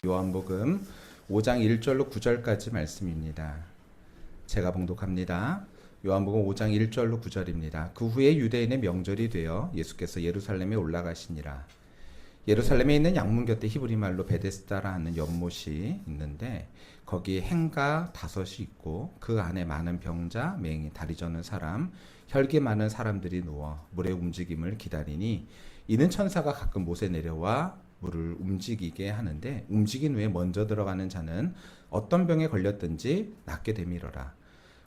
요한복음 5장 1절로 9절까지 말씀입니다. 제가 봉독합니다. 요한복음 5장 1절로 9절입니다. 그 후에 유대인의 명절이 되어 예수께서 예루살렘에 올라가시니라. 예루살렘에 있는 양문 곁에 히브리 말로 베데스다라 하는 연못이 있는데 거기 행가 5이 있고 그 안에 많은 병자, 맹인, 다리 저는 사람, 혈기 많은 사람들이 누워 물의 움직임을 기다리니 이는 천사가 가끔 못에 내려와 물을 움직이게 하는데 움직인 후에 먼저 들어가는 자는 어떤 병에 걸렸든지 낫게 되밀어라.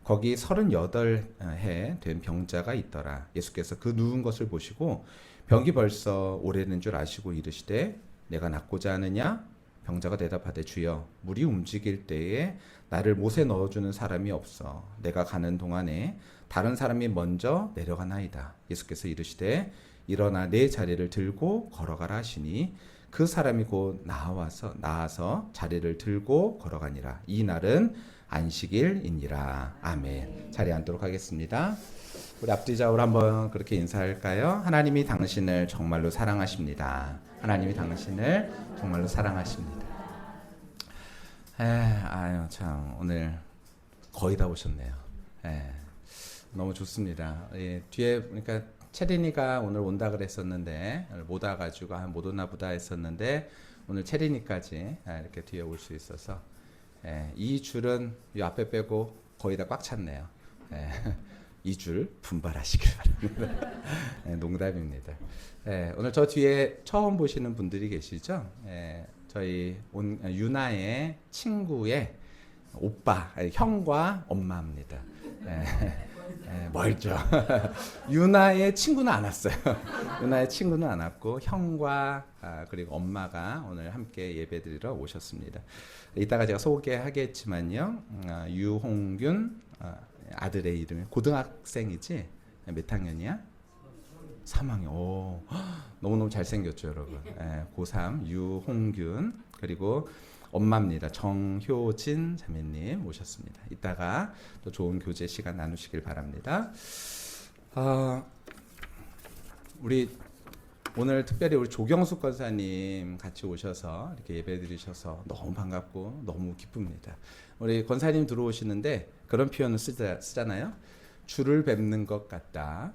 거기 38해 된 병자가 있더라. 예수께서 그 누운 것을 보시고 병이 벌써 오래된 줄 아시고 이르시되 내가 낫고자 하느냐? 병자가 대답하되 주여 물이 움직일 때에 나를 못에 넣어주는 사람이 없어 내가 가는 동안에 다른 사람이 먼저 내려가나이다. 예수께서 이르시되 일어나 내 자리를 들고 걸어가라 하시니 그 사람이 곧 나아서 자리를 들고 걸어가니라. 이 날은 안식일이니라. 아멘. 자리에 앉도록 하겠습니다. 우리 앞뒤 좌우로 한번 그렇게 인사할까요? 하나님이 당신을 정말로 사랑하십니다. 하나님이 당신을 정말로 사랑하십니다. 아유 참 오늘 거의 다 오셨네요. 너무 좋습니다. 뒤에 그러니까 체린이가 오늘 온다 그랬었는데 못 와가지고 못 오나 보다 했었는데 오늘 체린이까지 이렇게 뒤에 올 수 있어서 이 줄은 이 앞에 빼고 거의 다 꽉 찼네요. 이 줄 분발하시길 바랍니다. 농담입니다. 오늘 저 뒤에 처음 보시는 분들이 계시죠? 저희 유나의 친구의 오빠, 형과 엄마입니다. 멀죠. 유나의 친구는 안 왔어요. 유나의 친구는 안 왔고 형과 그리고 엄마가 오늘 함께 예배드리러 오셨습니다. 이따가 제가 소개하겠지만요. 유홍균 아들의 이름이 고등학생이지? 몇 학년이야? 3학년. 오, 너무너무 잘생겼죠 여러분. 고3 유홍균 그리고 엄마입니다. 정효진 자매님 모셨습니다. 이따가 또 좋은 교제 시간 나누시길 바랍니다. 우리 오늘 특별히 우리 조경숙 권사님 같이 오셔서 이렇게 예배 드리셔서 너무 반갑고 너무 기쁩니다. 우리 권사님 들어오시는데 그런 표현을 쓰잖아요. 줄을 뵙는 것 같다.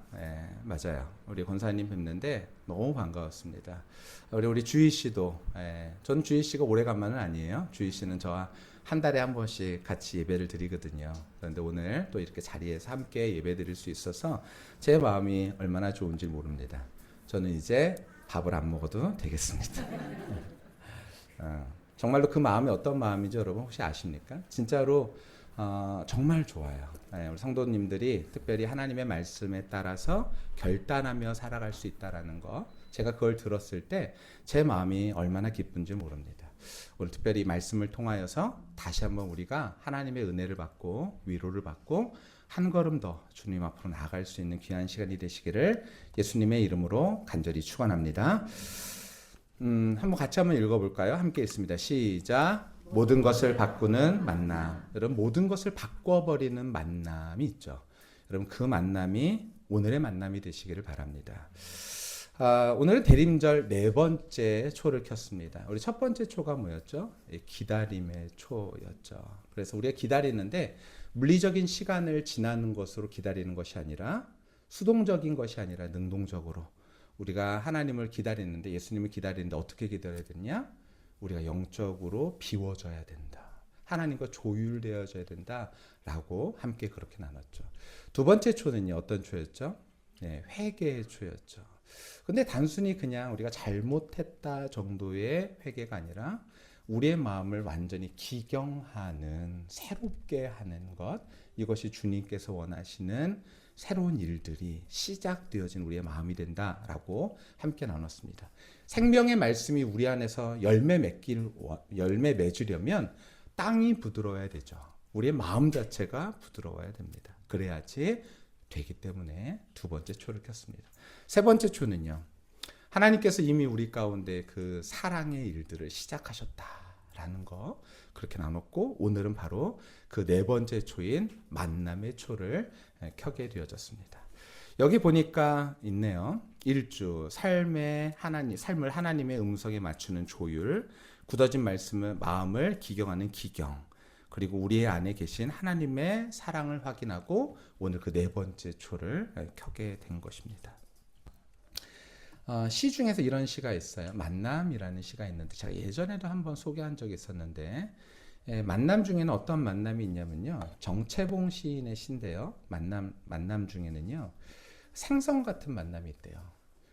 맞아요. 우리 권사님 뵙는데 너무 반가웠습니다. 우리 주희 씨도, 전 주희 씨가 오래간만은 아니에요. 주희 씨는 저와 한 달에 한 번씩 같이 예배를 드리거든요. 그런데 오늘 또 이렇게 자리에서 함께 예배 드릴 수 있어서 제 마음이 얼마나 좋은지 모릅니다. 저는 이제 밥을 안 먹어도 되겠습니다. 정말로 그 마음이 어떤 마음이죠, 여러분? 혹시 아십니까? 진짜로 정말 좋아요. 우리 성도님들이 특별히 하나님의 말씀에 따라서 결단하며 살아갈 수 있다라는 거, 제가 그걸 들었을 때 제 마음이 얼마나 기쁜지 모릅니다. 오늘 특별히 말씀을 통하여서 다시 한번 우리가 하나님의 은혜를 받고 위로를 받고 한 걸음 더 주님 앞으로 나아갈 수 있는 귀한 시간이 되시기를 예수님의 이름으로 간절히 축원합니다. 한번 같이 한번 읽어볼까요? 함께 있습니다. 시작. 모든 것을 바꾸는 만남. 여러분 모든 것을 바꿔버리는 만남이 있죠. 여러분 그 만남이 오늘의 만남이 되시기를 바랍니다. 오늘은 대림절 4번째 초를 켰습니다. 우리 첫 번째 초가 뭐였죠? 기다림의 초였죠. 그래서 우리가 기다리는데 물리적인 시간을 지나는 것으로 기다리는 것이 아니라 수동적인 것이 아니라 능동적으로 우리가 하나님을 기다리는데 예수님을 기다리는데 어떻게 기다려야 되냐? 우리가 영적으로 비워져야 된다. 하나님과 조율되어져야 된다라고 함께 그렇게 나눴죠. 두 번째 초는요. 어떤 초였죠? 회개의 초였죠. 근데 단순히 그냥 우리가 잘못했다 정도의 회개가 아니라 우리의 마음을 완전히 기경하는 새롭게 하는 것 이것이 주님께서 원하시는 새로운 일들이 시작되어진 우리의 마음이 된다라고 함께 나눴습니다. 생명의 말씀이 우리 안에서 열매 맺으려면 땅이 부드러워야 되죠. 우리의 마음 자체가 부드러워야 됩니다. 그래야지 되기 때문에 두 번째 초를 켰습니다. 세 번째 초는요. 하나님께서 이미 우리 가운데 그 사랑의 일들을 시작하셨다라는 거 그렇게 나눴고 오늘은 바로 그 네 번째 초인 만남의 초를 켜게 되어졌습니다. 여기 보니까 있네요. 일주 삶을 하나님의 음성에 맞추는 조율 굳어진 말씀을 마음을 기경하는 기경. 그리고 우리 안에 계신 하나님의 사랑을 확인하고 오늘 그 네 번째 초를 켜게 된 것입니다. 시 중에서 이런 시가 있어요. 만남이라는 시가 있는데 제가 예전에도 한번 소개한 적이 있었는데 만남 중에는 어떤 만남이 있냐면요. 정채봉 시인의 시인데요. 만남 중에는요. 생선 같은 만남이 있대요.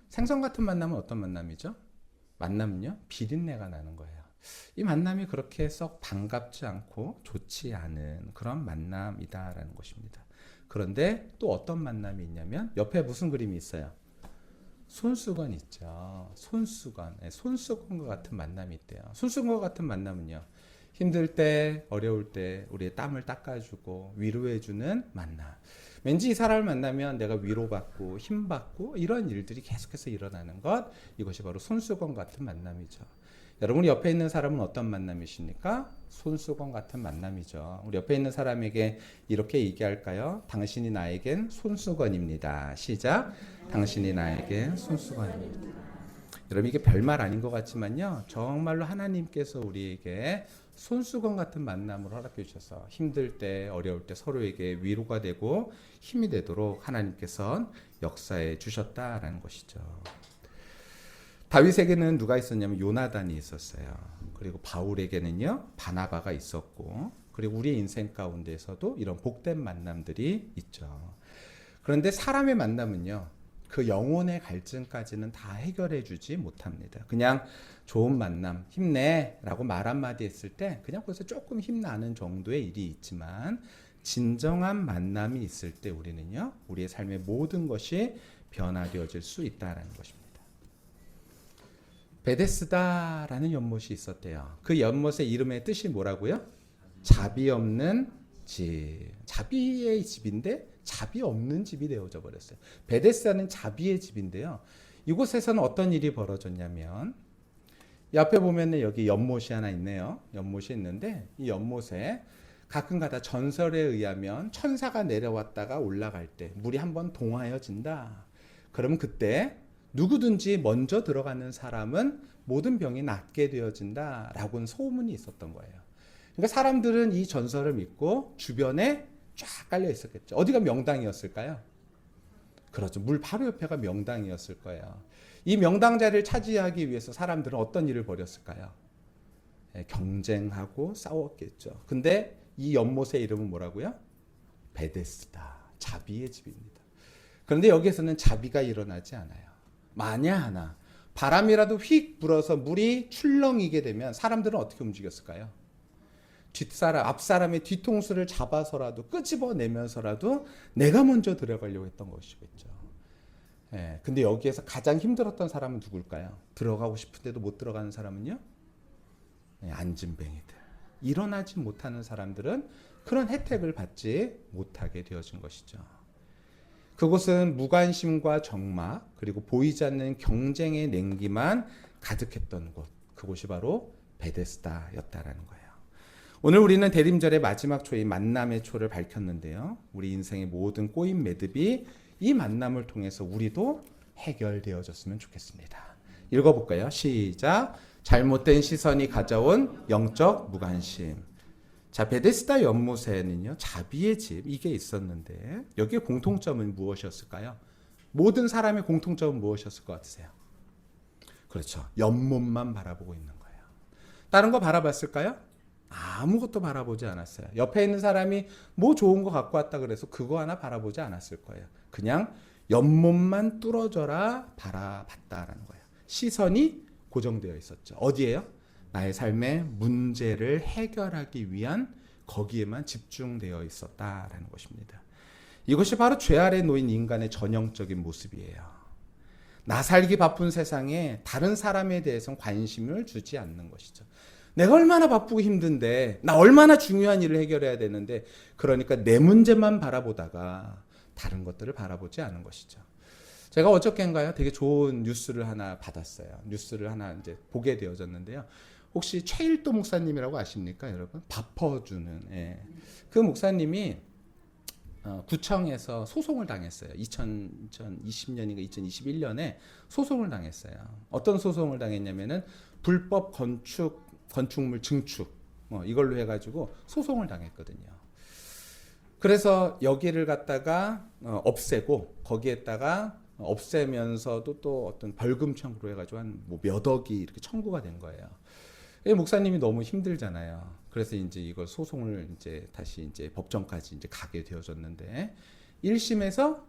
생선 같은 만남은 어떤 만남이죠? 만남은요. 비린내가 나는 거예요. 이 만남이 그렇게 썩 반갑지 않고 좋지 않은 그런 만남이다라는 것입니다. 그런데 또 어떤 만남이 있냐면 옆에 무슨 그림이 있어요? 손수건 있죠. 손수건. 손수건과 같은 만남이 있대요. 손수건과 같은 만남은요. 힘들 때, 어려울 때 우리의 땀을 닦아주고 위로해주는 만남. 왠지 이 사람을 만나면 내가 위로받고 힘받고 이런 일들이 계속해서 일어나는 것. 이것이 바로 손수건 같은 만남이죠. 여러분 옆에 있는 사람은 어떤 만남이십니까? 손수건 같은 만남이죠. 우리 옆에 있는 사람에게 이렇게 얘기할까요? 당신이 나에겐 손수건입니다. 시작. 당신이 나에겐 손수건입니다. 여러분 이게 별말 아닌 것 같지만요. 정말로 하나님께서 우리에게 손수건 같은 만남을 허락해 주셔서 힘들 때 어려울 때 서로에게 위로가 되고 힘이 되도록 하나님께서 역사해 주셨다라는 것이죠. 다윗에게는 누가 있었냐면 요나단이 있었어요. 그리고 바울에게는요 바나바가 있었고 그리고 우리의 인생 가운데서도 이런 복된 만남들이 있죠. 그런데 사람의 만남은요 그 영혼의 갈증까지는 다 해결해 주지 못합니다. 그냥 좋은 만남, 힘내 라고 말 한마디 했을 때 그냥 거기서 조금 힘나는 정도의 일이 있지만 진정한 만남이 있을 때 우리는요 우리의 삶의 모든 것이 변화되어질 수 있다는 것입니다. 베데스다라는 연못이 있었대요. 그 연못의 이름의 뜻이 뭐라고요? 자비 없는 집. 자비의 집인데 자비 없는 집이 되어져 버렸어요. 베데스다는 자비의 집인데요. 이곳에서는 어떤 일이 벌어졌냐면 옆에 보면은 여기 연못이 하나 있네요. 연못이 있는데 이 연못에 가끔가다 전설에 의하면 천사가 내려왔다가 올라갈 때 물이 한번 동하여진다. 그러면 그때 누구든지 먼저 들어가는 사람은 모든 병이 낫게 되어진다라고는 소문이 있었던 거예요. 그러니까 사람들은 이 전설을 믿고 주변에 쫙 깔려 있었겠죠. 어디가 명당이었을까요? 그렇죠. 물 바로 옆에가 명당이었을 거예요. 이 명당 자리를 차지하기 위해서 사람들은 어떤 일을 벌였을까요? 경쟁하고 싸웠겠죠. 근데 이 연못의 이름은 뭐라고요? 베데스다. 자비의 집입니다. 그런데 여기에서는 자비가 일어나지 않아요. 만약 하나 바람이라도 휙 불어서 물이 출렁이게 되면 사람들은 어떻게 움직였을까요? 앞사람의 뒤통수를 잡아서라도 끄집어내면서라도 내가 먼저 들어가려고 했던 것이겠죠. 근데 여기에서 가장 힘들었던 사람은 누굴까요? 들어가고 싶은데도 못 들어가는 사람은요? 안진뱅이들. 일어나지 못하는 사람들은 그런 혜택을 받지 못하게 되어진 것이죠. 그곳은 무관심과 적막 그리고 보이지 않는 경쟁의 냉기만 가득했던 곳. 그곳이 바로 베데스다였다라는 거예요. 오늘 우리는 대림절의 마지막 초인 만남의 초를 밝혔는데요. 우리 인생의 모든 꼬임 매듭이 이 만남을 통해서 우리도 해결되어졌으면 좋겠습니다. 읽어볼까요? 시작. 잘못된 시선이 가져온 영적 무관심. 자, 베데스다 연못에는요 자비의 집 이게 있었는데 여기에 공통점은 무엇이었을까요? 모든 사람의 공통점은 무엇이었을 것 같으세요? 그렇죠. 연못만 바라보고 있는 거예요. 다른 거 바라봤을까요? 아무것도 바라보지 않았어요. 옆에 있는 사람이 뭐 좋은 거 갖고 왔다 그래서 그거 하나 바라보지 않았을 거예요. 그냥 연못만 뚫어져라 바라봤다라는 거예요. 시선이 고정되어 있었죠. 어디에요? 나의 삶의 문제를 해결하기 위한 거기에만 집중되어 있었다라는 것입니다. 이것이 바로 죄 아래 놓인 인간의 전형적인 모습이에요. 나 살기 바쁜 세상에 다른 사람에 대해서는 관심을 주지 않는 것이죠. 내가 얼마나 바쁘고 힘든데 나 얼마나 중요한 일을 해결해야 되는데 그러니까 내 문제만 바라보다가 다른 것들을 바라보지 않은 것이죠. 제가 어저께인가요? 되게 좋은 뉴스를 하나 받았어요. 뉴스를 하나 이제 보게 되어졌는데요. 혹시 최일도 목사님이라고 아십니까, 여러분? 밥퍼주는. 그 목사님이 구청에서 소송을 당했어요. 2020년인가 2021년에 소송을 당했어요. 어떤 소송을 당했냐면은 불법 건축 건축물 증축 이걸로 해가지고 소송을 당했거든요. 그래서 여기를 갖다가 없애고 거기에다가 없애면서도 또 어떤 벌금 청구로 해가지고 한 뭐 몇 억이 이렇게 청구가 된 거예요. 목사님이 너무 힘들잖아요. 그래서 이제 이걸 소송을 이제 다시 이제 법정까지 이제 가게 되어졌는데 1심에서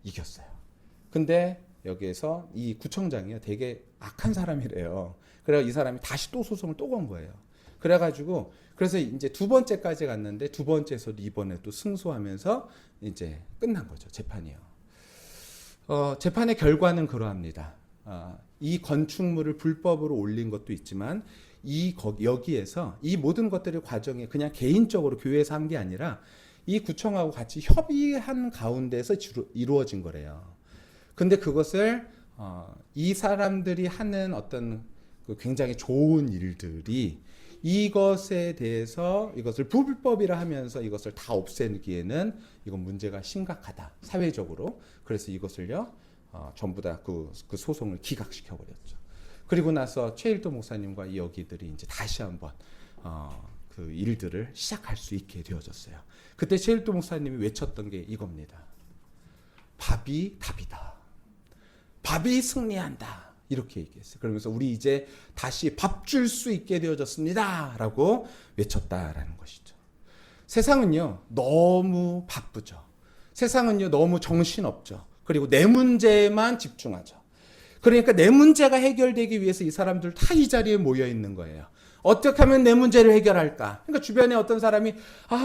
이겼어요. 근데 여기에서 이 구청장이요, 되게 악한 사람이래요. 그래서 이 사람이 다시 또 소송을 또 건 거예요. 그래가지고 그래서 이제 두 번째까지 갔는데 두 번째에서도 이번에 또 승소하면서 이제 끝난 거죠, 재판이요. 재판의 결과는 그러합니다. 이 건축물을 불법으로 올린 것도 있지만 여기에서 이 모든 것들의 과정이 그냥 개인적으로 교회에서 한 게 아니라 이 구청하고 같이 협의한 가운데서 이루어진 거래요. 근데 그것을 이 사람들이 하는 어떤 그 굉장히 좋은 일들이 이것에 대해서 이것을 불법이라 하면서 이것을 다 없애기에는 이건 문제가 심각하다, 사회적으로. 그래서 이것을요 전부 다 그 소송을 기각시켜 버렸죠. 그리고 나서 최일도 목사님과 여기들이 이제 다시 한번 그 일들을 시작할 수 있게 되어졌어요. 그때 최일도 목사님이 외쳤던 게 이겁니다. 밥이 답이다. 밥이 승리한다. 이렇게 얘기했어요. 그러면서 우리 이제 다시 밥 줄 수 있게 되어졌습니다. 라고 외쳤다라는 것이죠. 세상은요, 너무 바쁘죠. 세상은요, 너무 정신없죠. 그리고 내 문제에만 집중하죠. 그러니까 내 문제가 해결되기 위해서 이 사람들 다 이 자리에 모여 있는 거예요. 어떻게 하면 내 문제를 해결할까? 그러니까 주변에 어떤 사람이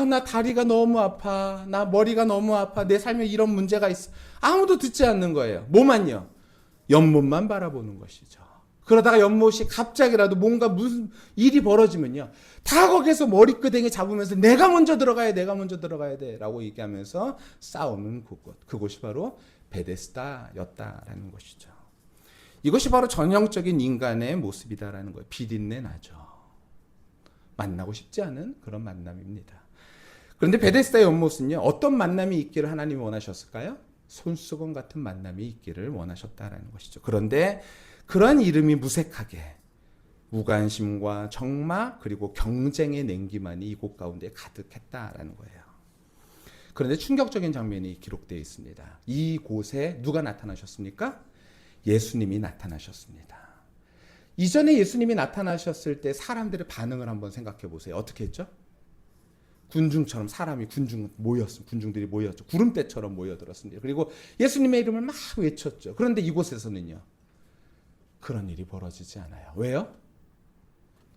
나 다리가 너무 아파. 나 머리가 너무 아파. 내 삶에 이런 문제가 있어. 아무도 듣지 않는 거예요. 뭐만요? 연못만 바라보는 것이죠. 그러다가 연못이 갑자기라도 뭔가 무슨 일이 벌어지면요, 다 거기서 머리끄댕이 잡으면서 내가 먼저 들어가야 돼 라고 얘기하면서 싸우는 그곳이 바로 베데스다였다라는 것이죠. 이것이 바로 전형적인 인간의 모습이다라는 거예요. 비린내 나죠. 만나고 싶지 않은 그런 만남입니다. 그런데 베데스다의 연못은요, 어떤 만남이 있기를 하나님이 원하셨을까요? 손수건 같은 만남이 있기를 원하셨다라는 것이죠. 그런데 그런 이름이 무색하게 무관심과 적막 그리고 경쟁의 냉기만이 이곳 가운데 가득했다라는 거예요. 그런데 충격적인 장면이 기록되어 있습니다. 이곳에 누가 나타나셨습니까? 예수님이 나타나셨습니다. 이전에 예수님이 나타나셨을 때 사람들의 반응을 한번 생각해 보세요. 어떻게 했죠? 군중처럼 군중들이 모였죠. 구름대처럼 모여들었습니다. 그리고 예수님의 이름을 막 외쳤죠. 그런데 이곳에서는요, 그런 일이 벌어지지 않아요. 왜요?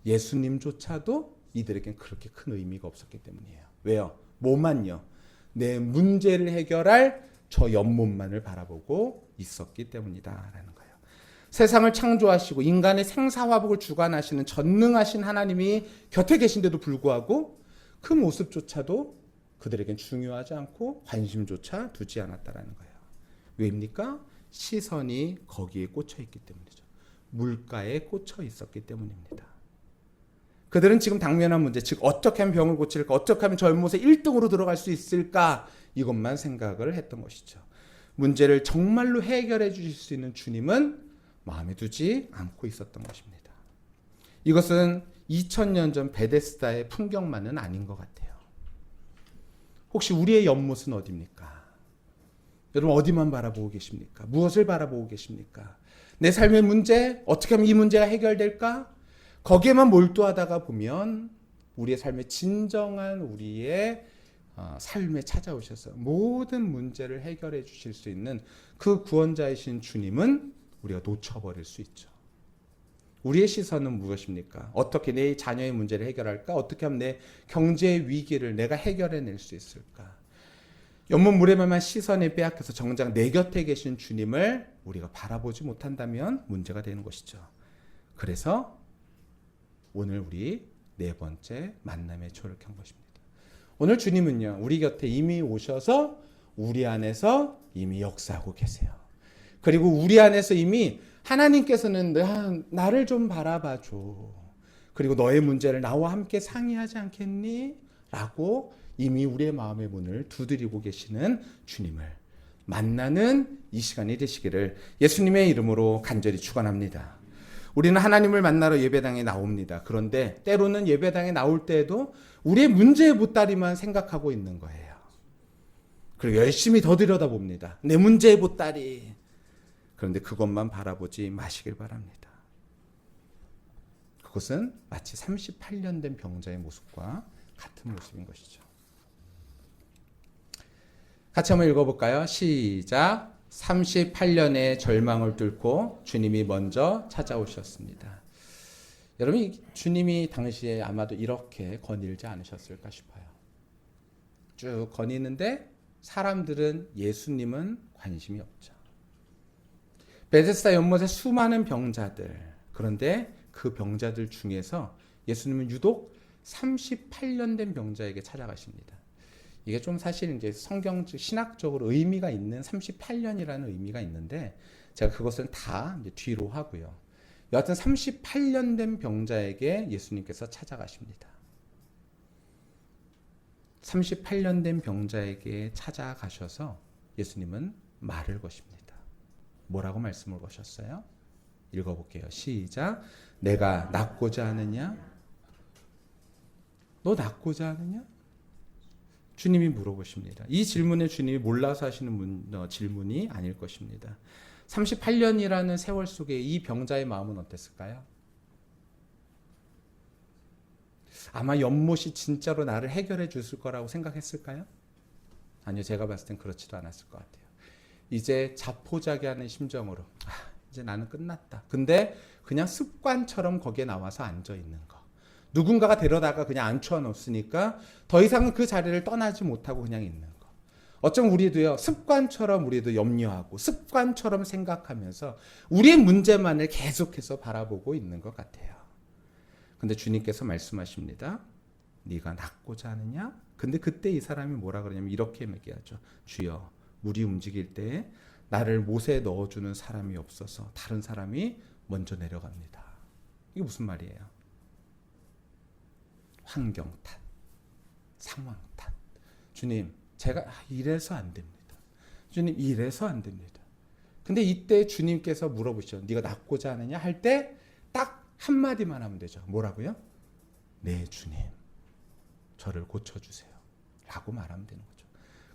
예수님조차도 이들에겐 그렇게 큰 의미가 없었기 때문이에요. 왜요? 뭐만요? 내 문제를 해결할 저 연못만을 바라보고 있었기 때문이다라는 거예요. 세상을 창조하시고 인간의 생사화복을 주관하시는 전능하신 하나님이 곁에 계신데도 불구하고 그 모습조차도 그들에겐 중요하지 않고 관심조차 두지 않았다라는 거예요. 왜입니까? 시선이 거기에 꽂혀 있기 때문이죠. 물가에 꽂혀 있었기 때문입니다. 그들은 지금 당면한 문제, 즉 어떻게 하면 병을 고칠까, 어떻게 하면 저 연못에 1등으로 들어갈 수 있을까, 이것만 생각을 했던 것이죠. 문제를 정말로 해결해 주실 수 있는 주님은 마음에 두지 않고 있었던 것입니다. 이것은 2000년 전 베데스다의 풍경만은 아닌 것 같아요. 혹시 우리의 연못은 어디입니까? 여러분 어디만 바라보고 계십니까? 무엇을 바라보고 계십니까? 내 삶의 문제, 어떻게 하면 이 문제가 해결될까? 거기에만 몰두하다가 보면 우리의 삶의 진정한 우리의 삶에 찾아오셔서 모든 문제를 해결해 주실 수 있는 그 구원자이신 주님은 우리가 놓쳐버릴 수 있죠. 우리의 시선은 무엇입니까? 어떻게 내 자녀의 문제를 해결할까? 어떻게 하면 내 경제 위기를 내가 해결해낼 수 있을까? 연못 물에만 시선이 빼앗겨서 정작 내 곁에 계신 주님을 우리가 바라보지 못한다면 문제가 되는 것이죠. 그래서 오늘 우리 네 번째 만남의 초를 켠 것입니다. 오늘 주님은요, 우리 곁에 이미 오셔서 우리 안에서 이미 역사하고 계세요. 그리고 우리 안에서 이미 하나님께서는 나를 좀 바라봐줘. 그리고 너의 문제를 나와 함께 상의하지 않겠니? 라고 이미 우리의 마음의 문을 두드리고 계시는 주님을 만나는 이 시간이 되시기를 예수님의 이름으로 간절히 축원합니다. 우리는 하나님을 만나러 예배당에 나옵니다. 그런데 때로는 예배당에 나올 때에도 우리의 문제의 보따리만 생각하고 있는 거예요. 그리고 열심히 더 들여다봅니다. 내 문제의 보따리. 그런데 그것만 바라보지 마시길 바랍니다. 그것은 마치 38년 된 병자의 모습과 같은 모습인 것이죠. 같이 한번 읽어볼까요? 시작. 38년의 절망을 뚫고 주님이 먼저 찾아오셨습니다. 여러분, 주님이 당시에 아마도 이렇게 거닐지 않으셨을까 싶어요. 쭉 거니는데 사람들은 예수님은 관심이 없죠. 베데스다 연못에 수많은 병자들, 그런데 그 병자들 중에서 예수님은 유독 38년 된 병자에게 찾아가십니다. 이게 좀 사실 이제 성경적 신학적으로 의미가 있는 38년이라는 의미가 있는데 제가 그것은 다 이제 뒤로 하고요. 여하튼 38년 된 병자에게 예수님께서 찾아가십니다. 38년 된 병자에게 찾아가셔서 예수님은 말을 거십니다. 뭐라고 말씀을 거셨어요? 읽어볼게요. 시작. 내가 낫고자 하느냐? 너 낫고자 하느냐? 주님이 물어보십니다. 이 질문에 주님이 몰라서 하시는 질문이 아닐 것입니다. 38년이라는 세월 속에 이 병자의 마음은 어땠을까요? 아마 연못이 진짜로 나를 해결해 줬을 거라고 생각했을까요? 아니요, 제가 봤을 땐 그렇지도 않았을 것 같아요. 이제 자포자기하는 심정으로 이제 나는 끝났다. 근데 그냥 습관처럼 거기에 나와서 앉아 있는 거. 누군가가 데려다가 그냥 앉혀 놓으니까 더 이상은 그 자리를 떠나지 못하고 그냥 있는 거. 어쩜 우리도요, 습관처럼 우리도 염려하고 습관처럼 생각하면서 우리의 문제만을 계속해서 바라보고 있는 것 같아요. 근데 주님께서 말씀하십니다. 네가 낫고자 하느냐? 근데 그때 이 사람이 뭐라 그러냐면 이렇게 얘기하죠. 주여, 물이 움직일 때 나를 못에 넣어주는 사람이 없어서 다른 사람이 먼저 내려갑니다. 이게 무슨 말이에요? 환경 탓, 상황 탓. 주님, 제가 이래서 안 됩니다. 주님, 이래서 안 됩니다. 근데 이때 주님께서 물어보시죠. 네가 낫고자 하느냐? 할 때 딱 한마디만 하면 되죠. 뭐라고요? 네, 주님. 저를 고쳐주세요. 라고 말하면 되는 거죠.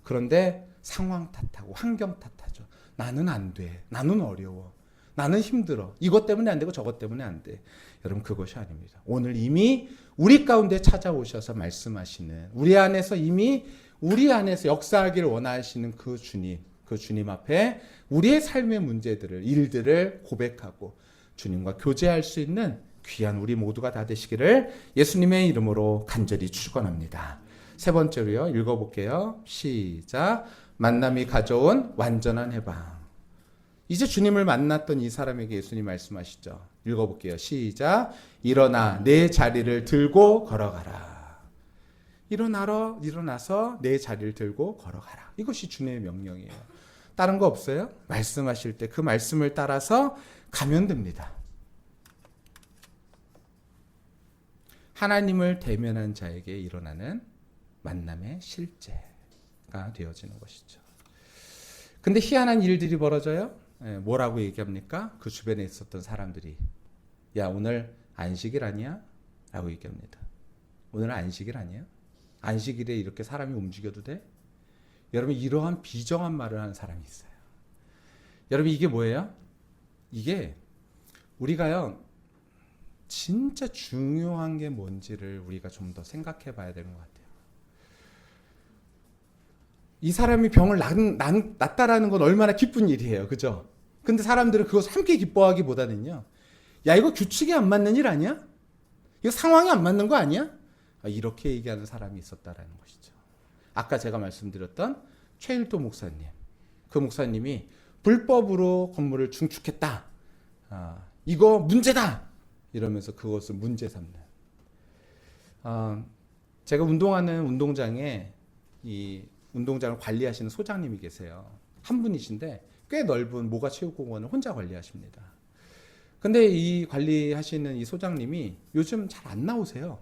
그런데 상황 탓하고 환경 탓하죠. 나는 안 돼. 나는 어려워. 나는 힘들어. 이것 때문에 안 되고 저것 때문에 안 돼. 여러분, 그것이 아닙니다. 오늘 이미 우리 가운데 찾아오셔서 말씀하시는, 우리 안에서 이미 우리 안에서 역사하기를 원하시는 그 주님 앞에 우리의 삶의 문제들을, 일들을 고백하고 주님과 교제할 수 있는 귀한 우리 모두가 다 되시기를 예수님의 이름으로 간절히 축원합니다. 세 번째로요, 읽어볼게요. 시작. 만남이 가져온 완전한 해방. 이제 주님을 만났던 이 사람에게 예수님 말씀하시죠. 읽어볼게요. 시작. 일어나 내 자리를 들고 걸어가라. 일어나서 내 자리를 들고 걸어가라. 이것이 주님의 명령이에요. 다른 거 없어요? 말씀하실 때 그 말씀을 따라서 가면 됩니다. 하나님을 대면한 자에게 일어나는 만남의 실제가 되어지는 것이죠. 근데 희한한 일들이 벌어져요. 뭐라고 얘기합니까? 그 주변에 있었던 사람들이 야, 오늘 안식일 아니야? 라고 얘기합니다. 오늘 안식일 아니야? 안식일에 이렇게 사람이 움직여도 돼? 여러분, 이러한 비정한 말을 하는 사람이 있어요. 여러분, 이게 뭐예요? 이게 우리가요, 진짜 중요한 게 뭔지를 우리가 좀 더 생각해 봐야 되는 것 같아요. 이 사람이 병을 낫다라는 건 얼마나 기쁜 일이에요. 그죠? 근데 사람들은 그것을 함께 기뻐하기보다는요, 야, 이거 규칙이 안 맞는 일 아니야? 이거 상황이 안 맞는 거 아니야? 이렇게 얘기하는 사람이 있었다라는 것이죠. 아까 제가 말씀드렸던 최일도 목사님, 그 목사님이 불법으로 건물을 중축했다. 이거 문제다. 이러면서 그것을 문제 삼는. 제가 운동하는 운동장에 이 운동장을 관리하시는 소장님이 계세요. 한 분이신데 꽤 넓은 모가체육공원을 혼자 관리하십니다. 근데 이 관리하시는 이 소장님이 요즘 잘 안 나오세요.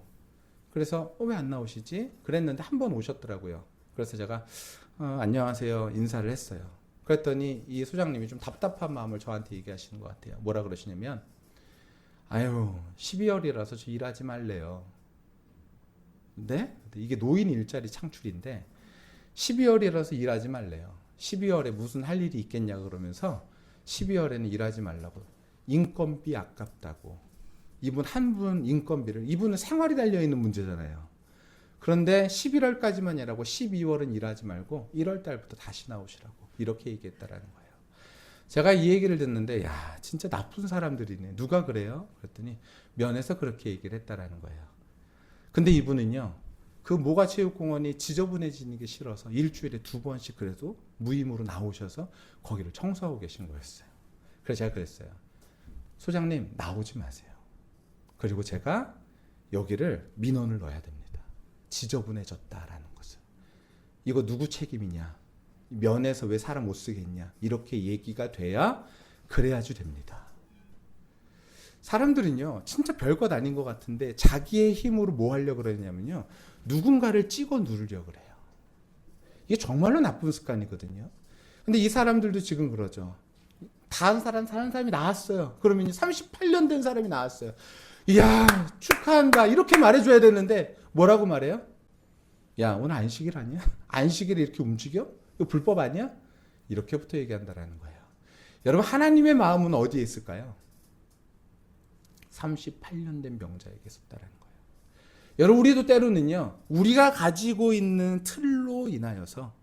그래서 왜 안 나오시지? 그랬는데 한 번 오셨더라고요. 그래서 제가 안녕하세요 인사를 했어요. 그랬더니 이 소장님이 좀 답답한 마음을 저한테 얘기하시는 것 같아요. 뭐라 그러시냐면 아유 12월이라서 저 일하지 말래요. 네? 이게 노인 일자리 창출인데 12월이라서 일하지 말래요. 12월에 무슨 할 일이 있겠냐 그러면서 12월에는 일하지 말라고. 인건비 아깝다고. 이분 한 분 인건비를, 이분은 생활이 달려있는 문제잖아요. 그런데 11월까지만 일하고 12월은 일하지 말고 1월 달부터 다시 나오시라고 이렇게 얘기했다라는 거예요. 제가 이 얘기를 듣는데 야 진짜 나쁜 사람들이네. 누가 그래요? 그랬더니 면에서 그렇게 얘기를 했다라는 거예요. 근데 이분은요 그 모가체육공원이 지저분해지는 게 싫어서 일주일에 2번씩 그래도 무임으로 나오셔서 거기를 청소하고 계신 거였어요. 그래서 제가 그랬어요. 소장님 나오지 마세요. 그리고 제가 여기를 민원을 넣어야 됩니다. 지저분해졌다라는 것을. 이거 누구 책임이냐? 면에서 왜 사람 못 쓰겠냐? 이렇게 얘기가 돼야 그래야지 됩니다. 사람들은요 진짜 별것 아닌 것 같은데 자기의 힘으로 뭐 하려고 그러냐면요 누군가를 찍어 누르려고 그래요. 이게 정말로 나쁜 습관이거든요. 근데 이 사람들도 지금 그러죠. 다른 사람이 나왔어요. 그러면 38년 된 사람이 나왔어요. 이야 축하한다 이렇게 말해줘야 되는데 뭐라고 말해요? 야 오늘 안식일 아니야? 안식일에 이렇게 움직여? 이거 불법 아니야? 이렇게부터 얘기한다라는 거예요. 여러분 하나님의 마음은 어디에 있을까요? 38년 된 병자에게 있었다라는 거예요. 여러분 우리도 때로는요 우리가 가지고 있는 틀로 인하여서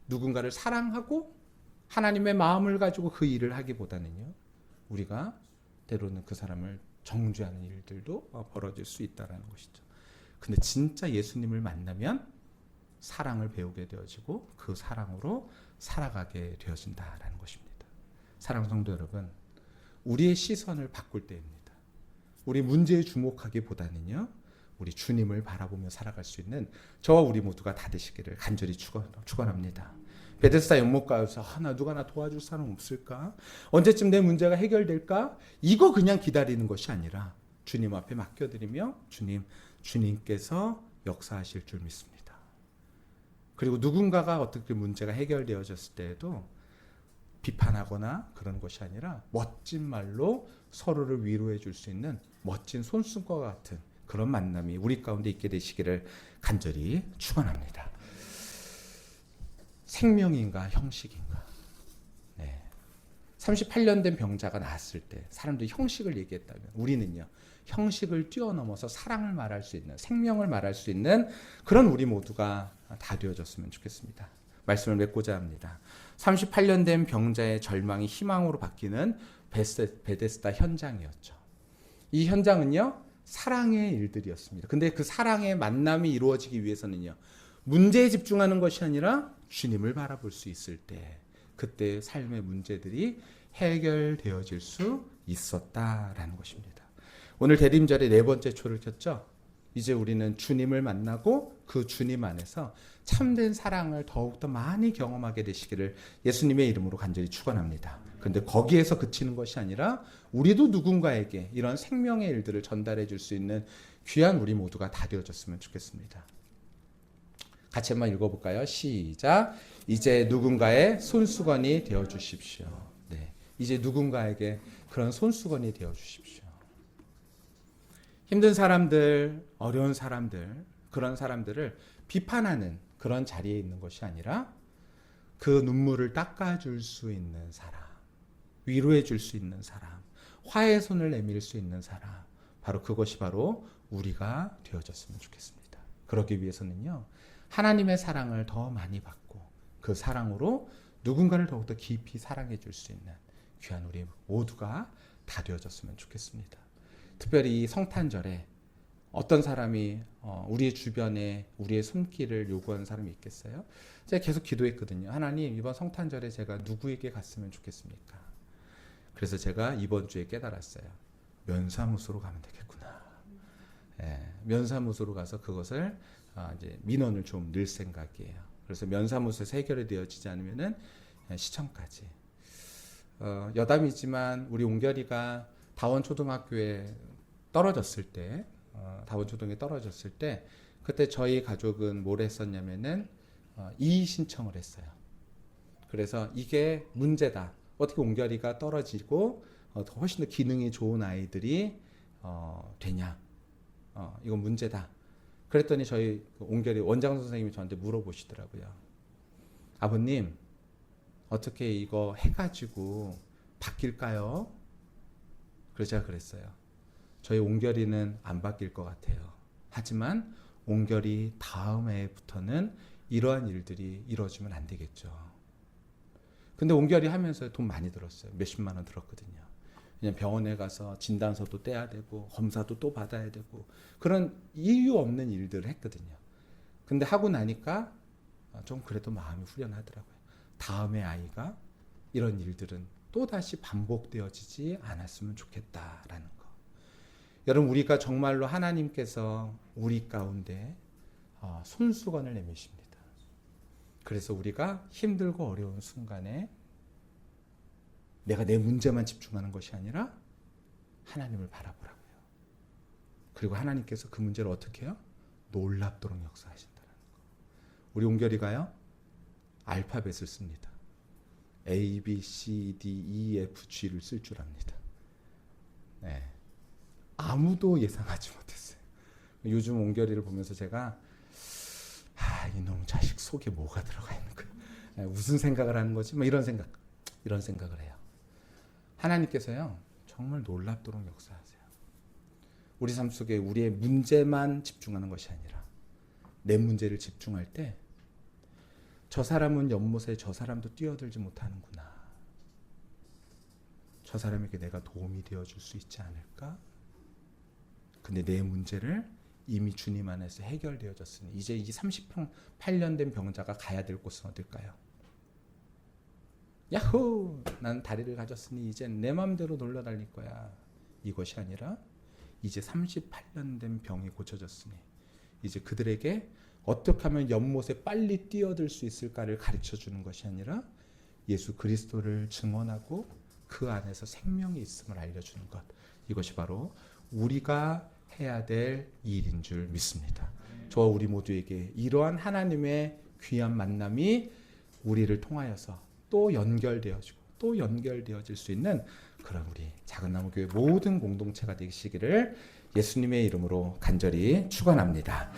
누군가를 사랑하고 하나님의 마음을 가지고 그 일을 하기보다는요 우리가 때로는 그 사람을 정죄하는 일들도 벌어질 수 있다는 것이죠. 근데 진짜 예수님을 만나면 사랑을 배우게 되어지고 그 사랑으로 살아가게 되어진다라는 것입니다. 사랑하는 성도 여러분, 우리의 시선을 바꿀 때입니다. 우리 문제에 주목하기보다는요 우리 주님을 바라보며 살아갈 수 있는 저와 우리 모두가 다 되시기를 간절히 축원합니다. 베데스다 연못가에서 누가 나 도와줄 사람 없을까? 언제쯤 내 문제가 해결될까? 이거 그냥 기다리는 것이 아니라 주님 앞에 맡겨드리며 주님께서 역사하실 줄 믿습니다. 그리고 누군가가 어떻게 문제가 해결되어졌을 때에도 비판하거나 그런 것이 아니라 멋진 말로 서로를 위로해 줄 수 있는 멋진 손수건과 같은 그런 만남이 우리 가운데 있게 되시기를 간절히 축원합니다. 생명인가 형식인가? 네. 38년 된 병자가 나았을 때 사람들이 형식을 얘기했다면 우리는요 형식을 뛰어넘어서 사랑을 말할 수 있는 생명을 말할 수 있는 그런 우리 모두가 다 되어졌으면 좋겠습니다. 말씀을 맺고자 합니다. 38년 된 병자의 절망이 희망으로 바뀌는 베데스다 현장이었죠. 이 현장은요 사랑의 일들이었습니다. 근데 그 사랑의 만남이 이루어지기 위해서는요 문제에 집중하는 것이 아니라 주님을 바라볼 수 있을 때 그때 삶의 문제들이 해결되어질 수 있었다라는 것입니다. 오늘 대림절에 4번째 초를 켰죠. 이제 우리는 주님을 만나고 그 주님 안에서 참된 사랑을 더욱더 많이 경험하게 되시기를 예수님의 이름으로 간절히 축원합니다. 그런데 거기에서 그치는 것이 아니라 우리도 누군가에게 이런 생명의 일들을 전달해 줄 수 있는 귀한 우리 모두가 다 되어졌으면 좋겠습니다. 같이 한번 읽어볼까요? 시작. 이제 누군가의 손수건이 되어 주십시오. 네, 이제 누군가에게 그런 손수건이 되어 주십시오. 힘든 사람들, 어려운 사람들, 그런 사람들을 비판하는 그런 자리에 있는 것이 아니라 그 눈물을 닦아줄 수 있는 사람, 위로해 줄 수 있는 사람, 화해의 손을 내밀 수 있는 사람, 바로 그것이 바로 우리가 되어졌으면 좋겠습니다. 그러기 위해서는요 하나님의 사랑을 더 많이 받고 그 사랑으로 누군가를 더욱더 깊이 사랑해 줄 수 있는 귀한 우리 모두가 다 되어졌으면 좋겠습니다. 특별히 이 성탄절에 어떤 사람이 우리의 주변에 우리의 손길을 요구하는 사람이 있겠어요? 제가 계속 기도했거든요. 하나님 이번 성탄절에 제가 누구에게 갔으면 좋겠습니까? 그래서 제가 이번 주에 깨달았어요. 면사무소로 가면 되겠구나. 예, 면사무소로 가서 그것을 이제 민원을 좀 넣을 생각이에요. 그래서 면사무소에서 해결이 되어지지 않으면은 시청까지. 여담이지만 우리 옹결이가 다원초등학교에 떨어졌을 때, 다원초등에 떨어졌을 때, 그때 저희 가족은 뭘 했었냐면은 이의 신청을 했어요. 그래서 이게 문제다. 어떻게 옹결이가 떨어지고 훨씬 더 기능이 좋은 아이들이 되냐? 이건 문제다. 그랬더니 저희 옹결이 원장 선생님이 저한테 물어보시더라고요. 아버님, 어떻게 이거 해가지고 바뀔까요? 그래서 제가 그랬어요. 저희 옹결이는 안 바뀔 것 같아요. 하지만 옹결이 다음 해부터는 이러한 일들이 이루어지면 안 되겠죠. 근데 옹결이 하면서 돈 많이 들었어요. 몇십만 원 들었거든요. 그냥 병원에 가서 진단서도 떼야 되고 검사도 또 받아야 되고 그런 이유 없는 일들을 했거든요. 근데 하고 나니까 좀 그래도 마음이 후련하더라고요. 다음에 아이가 이런 일들은 또다시 반복되어지지 않았으면 좋겠다라는 거. 여러분, 우리가 정말로 하나님께서 우리 가운데 손수건을 내미십니다. 그래서 우리가 힘들고 어려운 순간에 내가 내 문제만 집중하는 것이 아니라 하나님을 바라보라고요. 그리고 하나님께서 그 문제를 어떻게 해요? 놀랍도록 역사하신다는 거. 우리 옹결이가요, 알파벳을 씁니다. A, B, C, D, E, F, G를 쓸 줄 압니다. 네. 아무도 예상하지 못했어요. 요즘 옹결이를 보면서 제가 이놈 자식 속에 뭐가 들어가 있는 거야. 네, 무슨 생각을 하는 거지? 뭐 이런 생각을 해요. 하나님께서요, 정말 놀랍도록 역사하세요. 우리 삶 속에 우리의 문제만 집중하는 것이 아니라 내 문제를 집중할 때 저 사람은 연못에 저 사람도 뛰어들지 못하는구나. 저 사람에게 내가 도움이 되어줄 수 있지 않을까? 근데 내 문제를 이미 주님 안에서 해결되어졌으니 이제 이 38년 된 병자가 가야 될 곳은 어딜까요? 야호! 난 다리를 가졌으니 이제 내 마음대로 놀러 다닐 거야. 이것이 아니라 이제 38년 된 병이 고쳐졌으니 이제 그들에게 어떻게 하면 연못에 빨리 뛰어들 수 있을까를 가르쳐 주는 것이 아니라 예수 그리스도를 증언하고 그 안에서 생명이 있음을 알려주는 것. 이것이 바로 우리가 해야 될 일인 줄 믿습니다. 저와 우리 모두에게 이러한 하나님의 귀한 만남이 우리를 통하여서 또 연결되어지고 또 연결되어질 수 있는 그런 우리 작은나무교회 모든 공동체가 되시기를 예수님의 이름으로 간절히 축원합니다.